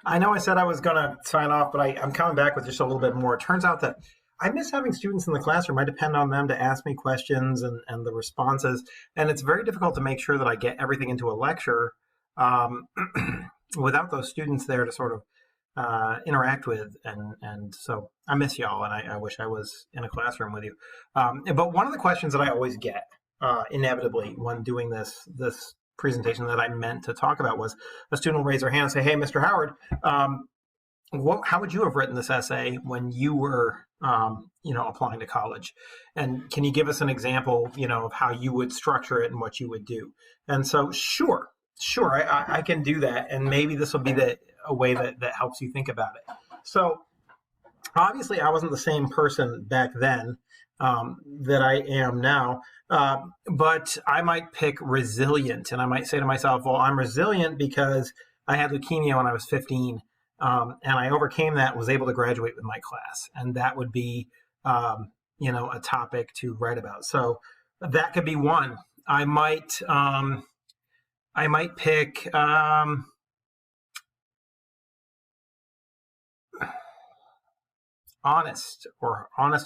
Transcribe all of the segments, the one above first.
I know I said I was going to sign off, but I'm coming back with just a little bit more. It turns out that I miss having students in the classroom. I depend on them to ask me questions and the responses. And it's very difficult to make sure that I get everything into a lecture um, without those students there to sort of interact with. And so I miss y'all, and I wish I was in a classroom with you. But one of the questions that I always get inevitably when doing this presentation that I meant to talk about was a student will raise their hand and say, "Hey, Mr. Howard, um, how would you have written this essay when you were, applying to college? And can you give us an example, of how you would structure it and what you would do?" And so, sure, I can do that, and maybe this will be a way that helps you think about it. So, obviously, I wasn't the same person back then that I am now. But I might pick resilient, and I might say to myself, well, I'm resilient because I had leukemia when I was 15, and I overcame that and was able to graduate with my class. And that would be, a topic to write about. So that could be one. I might pick, honest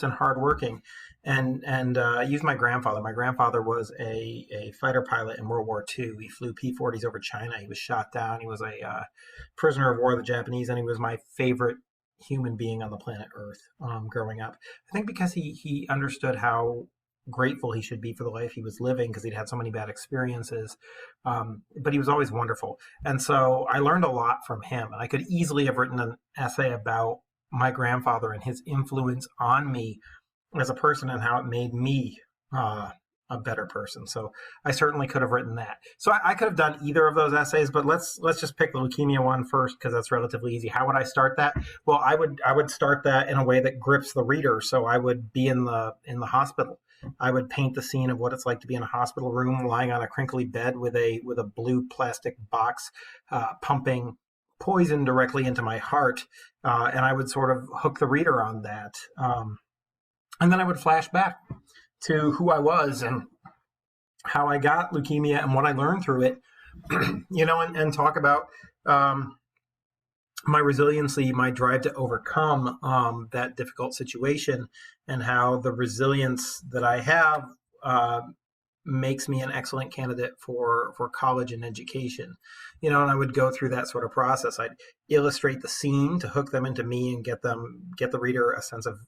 and hardworking, and use my grandfather. My grandfather was a fighter pilot in World War II. He flew P-40s over China. He was shot down. He was a prisoner of war of the Japanese, and he was my favorite human being on the planet Earth growing up. I think because he understood how grateful he should be for the life he was living because he'd had so many bad experiences. But he was always wonderful. And so I learned a lot from him. And I could easily have written an essay about my grandfather and his influence on me as a person and how it made me a better person. So I certainly could have written that. So I could have done either of those essays, but let's just pick the leukemia one first because that's relatively easy. How would I start that? Well, I would start that in a way that grips the reader. So I would be in the hospital. I would paint the scene of what it's like to be in a hospital room, lying on a crinkly bed with a blue plastic box, pumping poison directly into my heart, and I would sort of hook the reader on that. And then I would flash back to who I was and how I got leukemia and what I learned through it, and talk about my resiliency, my drive to overcome that difficult situation, and how the resilience that I have makes me an excellent candidate for college and education. And I would go through that sort of process. I'd illustrate the scene to hook them into me and get the reader a sense of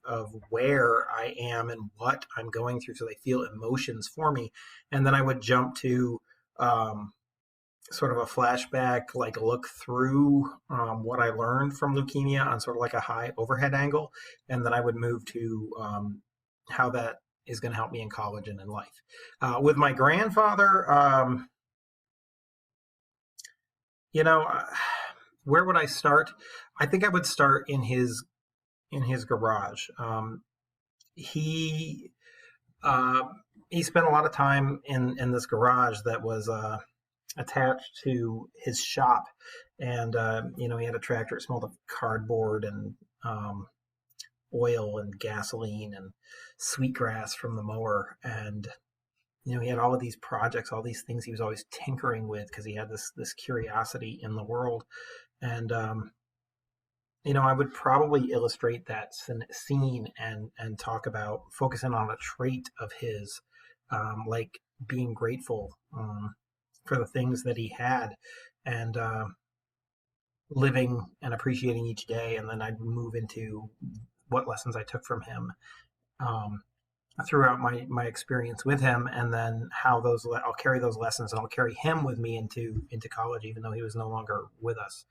where I am and what I'm going through so they feel emotions for me. And then I would jump to sort of a flashback, like look through what I learned from leukemia on sort of like a high overhead angle. And then I would move to how that is going to help me in college and in life. With my grandfather, where would I start? I think I would start in his garage. He he spent a lot of time in this garage that was attached to his shop, and he had a tractor. It smelled of cardboard and oil and gasoline and sweetgrass from the mower. And he had all of these projects, all these things he was always tinkering with because he had this curiosity in the world. And I would probably illustrate that scene and talk about focusing on a trait of his, like being grateful for the things that he had, and living and appreciating each day. And then I'd move into what lessons I took from him throughout my experience with him, and then how I'll carry those lessons and I'll carry him with me into college, even though he was no longer with us.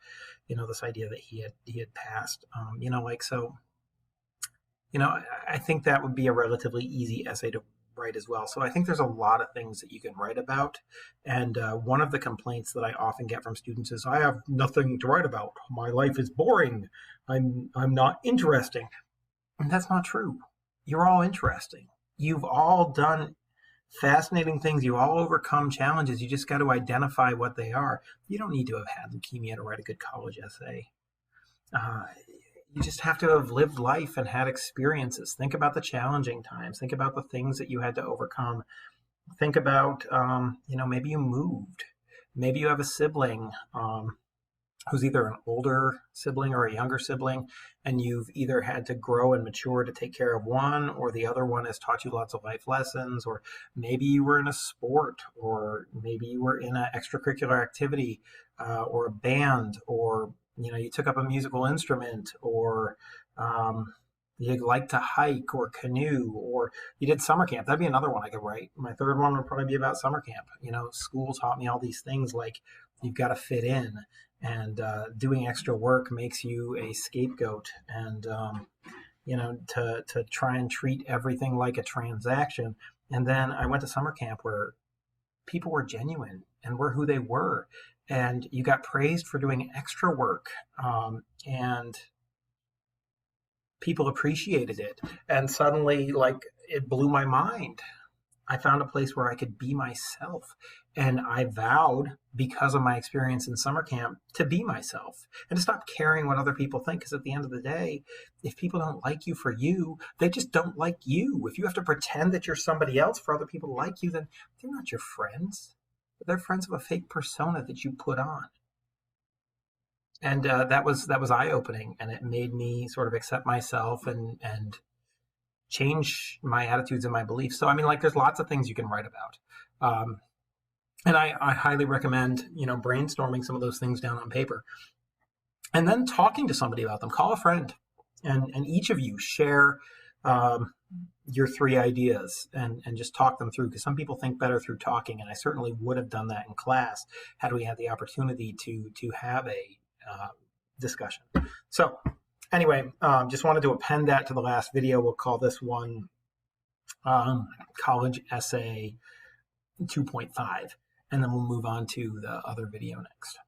This idea that he had passed. I think that would be a relatively easy essay to write as well. So I think there's a lot of things that you can write about. And one of the complaints that I often get from students is, I have nothing to write about. My life is boring. I'm not interesting. And that's not true. You're all interesting. You've all done fascinating things. You all overcome challenges. You just got to identify what they are. You don't need to have had leukemia to write a good college essay. You just have to have lived life and had experiences. Think about the challenging times. Think about the things that you had to overcome. Think about, maybe you moved. Maybe you have a sibling who's either an older sibling or a younger sibling, and you've either had to grow and mature to take care of one, or the other one has taught you lots of life lessons, or maybe you were in a sport, or maybe you were in an extracurricular activity, or a band, or you took up a musical instrument, or you like to hike or canoe, or you did summer camp. That'd be another one I could write. My third one would probably be about summer camp. School taught me all these things, like you've got to fit in, and doing extra work makes you a scapegoat, and to try and treat everything like a transaction. And then I went to summer camp where people were genuine and were who they were, and you got praised for doing extra work, and people appreciated it. And suddenly, like, it blew my mind. I found a place where I could be myself. And I vowed, because of my experience in summer camp, to be myself and to stop caring what other people think. Because at the end of the day, if people don't like you for you, they just don't like you. If you have to pretend that you're somebody else for other people to like you, then they're not your friends. They're friends of a fake persona that you put on. And that was eye-opening, and it made me sort of accept myself and change my attitudes and my beliefs. So, I mean, like, there's lots of things you can write about. And I highly recommend, brainstorming some of those things down on paper and then talking to somebody about them. Call a friend, and each of you share your 3 ideas and just talk them through, because some people think better through talking. And I certainly would have done that in class had we had the opportunity to have a discussion. So anyway, just wanted to append that to the last video. We'll call this one College Essay 2.5, and then we'll move on to the other video next.